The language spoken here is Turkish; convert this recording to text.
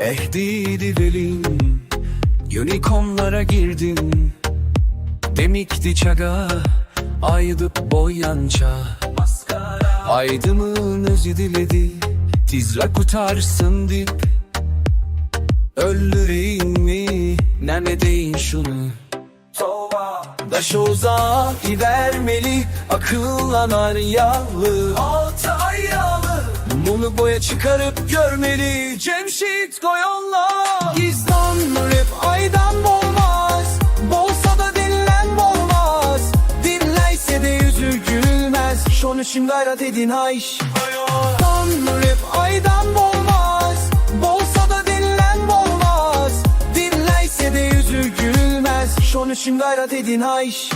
Ehdiydi velin, unicornlara girdim. Demikti çaga, aydı boyanca. Aydımın özü diledi, tizra kutarsın dip. Öldüreyim mi, neme deyin şunu. Daşı uzağa gidermeli, akıllanar yağlı. Altı ayyalı, mumu boya çıkarıp görmeli. Cemşit Goyon'la gizdan rap aydan olmaz. Bolsa da dinlen olmaz. Dinleyse de yüzü gülmez. Şonu için gayret edin ayş. Dan rap aydan olmaz. Bolsa da dinlen olmaz. Dinleyse de yüzü gülmez. Şonu için gayret edin ayş.